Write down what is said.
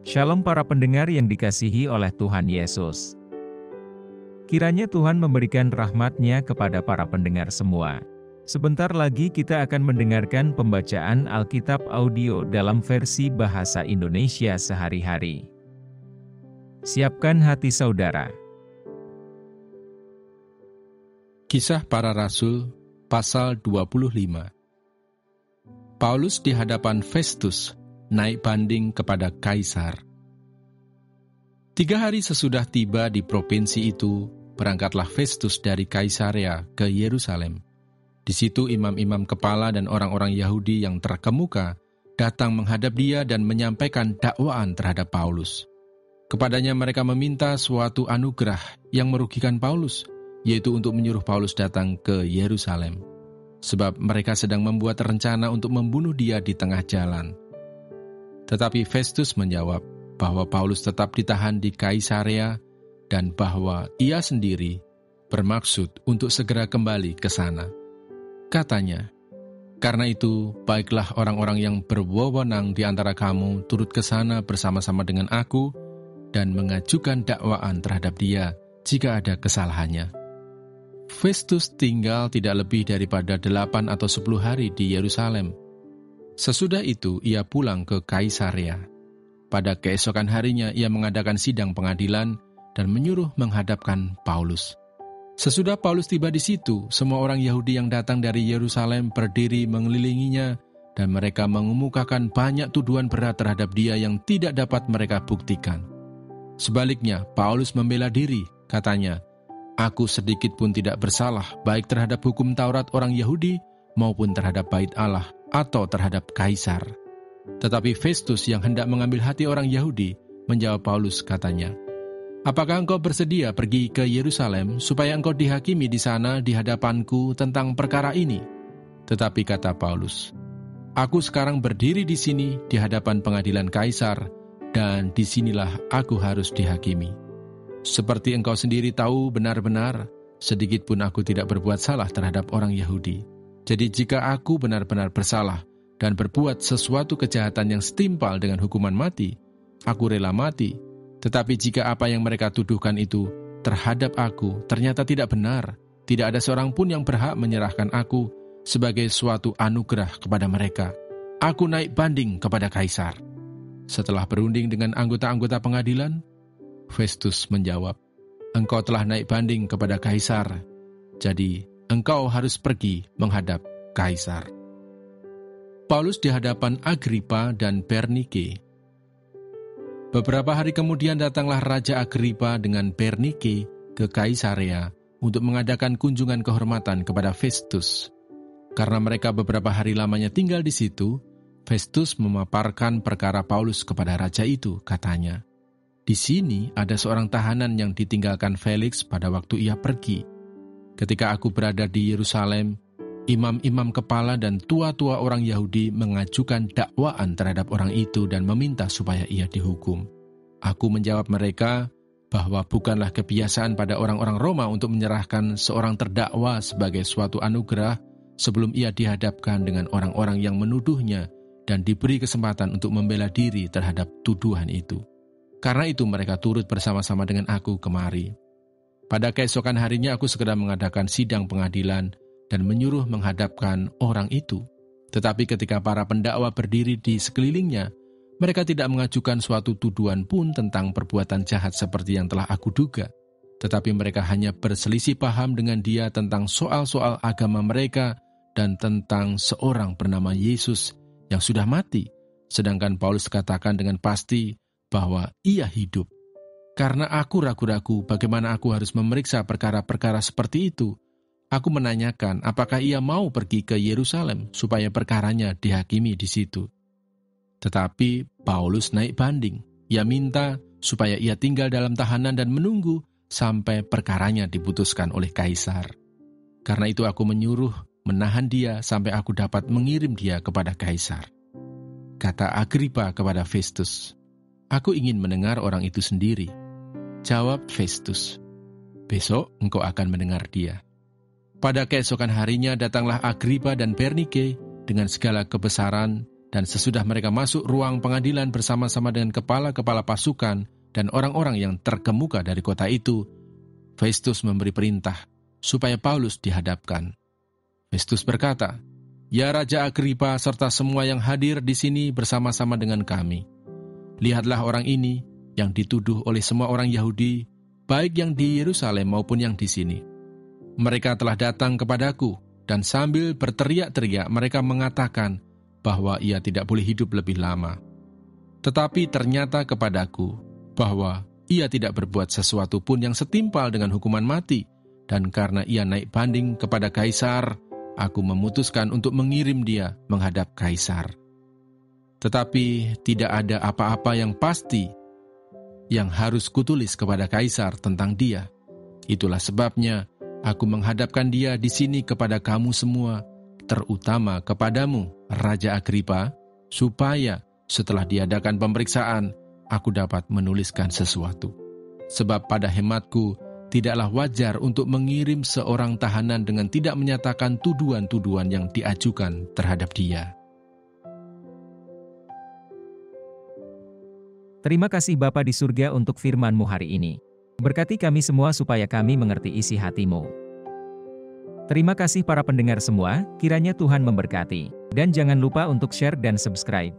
Shalom para pendengar yang dikasihi oleh Tuhan Yesus. Kiranya Tuhan memberikan rahmat-Nya kepada para pendengar semua. Sebentar lagi kita akan mendengarkan pembacaan Alkitab audio dalam versi bahasa Indonesia sehari-hari. Siapkan hati saudara. Kisah Para Rasul, pasal 25. Paulus di hadapan Festus, naik banding kepada Kaisar. 3 hari sesudah tiba di provinsi itu, berangkatlah Festus dari Kaisarea ke Yerusalem. Di situ imam-imam kepala dan orang-orang Yahudi yang terkemuka datang menghadap dia dan menyampaikan dakwaan terhadap Paulus. Kepadanya mereka meminta suatu anugerah yang merugikan Paulus, yaitu untuk menyuruh Paulus datang ke Yerusalem. Sebab mereka sedang membuat rencana untuk membunuh dia di tengah jalan. Tetapi Festus menjawab bahwa Paulus tetap ditahan di Kaisarea dan bahwa ia sendiri bermaksud untuk segera kembali ke sana. Katanya, "Karena itu, baiklah orang-orang yang berwenang di antara kamu turut ke sana bersama-sama dengan aku dan mengajukan dakwaan terhadap dia jika ada kesalahannya." Festus tinggal tidak lebih daripada 8 atau 10 hari di Yerusalem. Sesudah itu ia pulang ke Kaisarea. Pada keesokan harinya ia mengadakan sidang pengadilan dan menyuruh menghadapkan Paulus. Sesudah Paulus tiba di situ, semua orang Yahudi yang datang dari Yerusalem berdiri mengelilinginya dan mereka mengemukakan banyak tuduhan berat terhadap dia yang tidak dapat mereka buktikan. Sebaliknya, Paulus membela diri, katanya, "Aku sedikit pun tidak bersalah baik terhadap hukum Taurat orang Yahudi maupun terhadap bait Allah atau terhadap Kaisar." Tetapi Festus yang hendak mengambil hati orang Yahudi menjawab Paulus, katanya, "Apakah engkau bersedia pergi ke Yerusalem supaya engkau dihakimi di sana di hadapanku tentang perkara ini?" Tetapi kata Paulus, "Aku sekarang berdiri di sini di hadapan pengadilan Kaisar dan disinilah aku harus dihakimi. Seperti engkau sendiri tahu benar-benar, sedikit pun aku tidak berbuat salah terhadap orang Yahudi. Jadi jika aku benar-benar bersalah dan berbuat sesuatu kejahatan yang setimpal dengan hukuman mati, aku rela mati. Tetapi jika apa yang mereka tuduhkan itu terhadap aku ternyata tidak benar, tidak ada seorang pun yang berhak menyerahkan aku sebagai suatu anugerah kepada mereka. Aku naik banding kepada Kaisar." Setelah berunding dengan anggota-anggota pengadilan, Festus menjawab, "Engkau telah naik banding kepada Kaisar, jadi engkau harus pergi menghadap Kaisar." Paulus di hadapan Agripa dan Bernike. Beberapa hari kemudian datanglah Raja Agripa dengan Bernike ke Kaisarea untuk mengadakan kunjungan kehormatan kepada Festus. Karena mereka beberapa hari lamanya tinggal di situ, Festus memaparkan perkara Paulus kepada raja itu, katanya, "Di sini ada seorang tahanan yang ditinggalkan Felix pada waktu ia pergi. Ketika aku berada di Yerusalem, imam-imam kepala dan tua-tua orang Yahudi mengajukan dakwaan terhadap orang itu dan meminta supaya ia dihukum. Aku menjawab mereka bahwa bukanlah kebiasaan pada orang-orang Roma untuk menyerahkan seorang terdakwa sebagai suatu anugerah sebelum ia dihadapkan dengan orang-orang yang menuduhnya dan diberi kesempatan untuk membela diri terhadap tuduhan itu. Karena itu mereka turut bersama-sama dengan aku kemari. Pada keesokan harinya aku segera mengadakan sidang pengadilan dan menyuruh menghadapkan orang itu. Tetapi ketika para pendakwa berdiri di sekelilingnya, mereka tidak mengajukan suatu tuduhan pun tentang perbuatan jahat seperti yang telah aku duga. Tetapi mereka hanya berselisih paham dengan dia tentang soal-soal agama mereka dan tentang seorang bernama Yesus yang sudah mati, sedangkan Paulus katakan dengan pasti bahwa ia hidup. Karena aku ragu-ragu bagaimana aku harus memeriksa perkara-perkara seperti itu, aku menanyakan apakah ia mau pergi ke Yerusalem supaya perkaranya dihakimi di situ. Tetapi Paulus naik banding. Ia minta supaya ia tinggal dalam tahanan dan menunggu sampai perkaranya diputuskan oleh Kaisar. Karena itu aku menyuruh menahan dia sampai aku dapat mengirim dia kepada Kaisar. Kata Agripa kepada Festus, "Aku ingin mendengar orang itu sendiri." Jawab Festus, "Besok engkau akan mendengar dia." Pada keesokan harinya datanglah Agripa dan Bernike dengan segala kebesaran Dan sesudah mereka masuk ruang pengadilan bersama-sama dengan kepala-kepala pasukan dan orang-orang yang terkemuka dari kota itu, Festus memberi perintah supaya Paulus dihadapkan. Festus berkata, "Ya Raja Agripa serta semua yang hadir di sini bersama-sama dengan kami. Lihatlah orang ini yang dituduh oleh semua orang Yahudi, baik yang di Yerusalem maupun yang di sini. Mereka telah datang kepadaku, dan sambil berteriak-teriak mereka mengatakan bahwa ia tidak boleh hidup lebih lama. Tetapi ternyata kepadaku bahwa ia tidak berbuat sesuatu pun yang setimpal dengan hukuman mati, dan karena ia naik banding kepada Kaisar, aku memutuskan untuk mengirim dia menghadap Kaisar. Tetapi tidak ada apa-apa yang pasti yang harus kutulis kepada Kaisar tentang dia. Itulah sebabnya aku menghadapkan dia di sini kepada kamu semua, terutama kepadamu, Raja Agripa, supaya setelah diadakan pemeriksaan, aku dapat menuliskan sesuatu. Sebab pada hematku, tidaklah wajar untuk mengirim seorang tahanan dengan tidak menyatakan tuduhan-tuduhan yang diajukan terhadap dia." Terima kasih Bapa di surga untuk firman-Mu hari ini. Berkati kami semua supaya kami mengerti isi hati-Mu. Terima kasih para pendengar semua, kiranya Tuhan memberkati. Dan jangan lupa untuk share dan subscribe.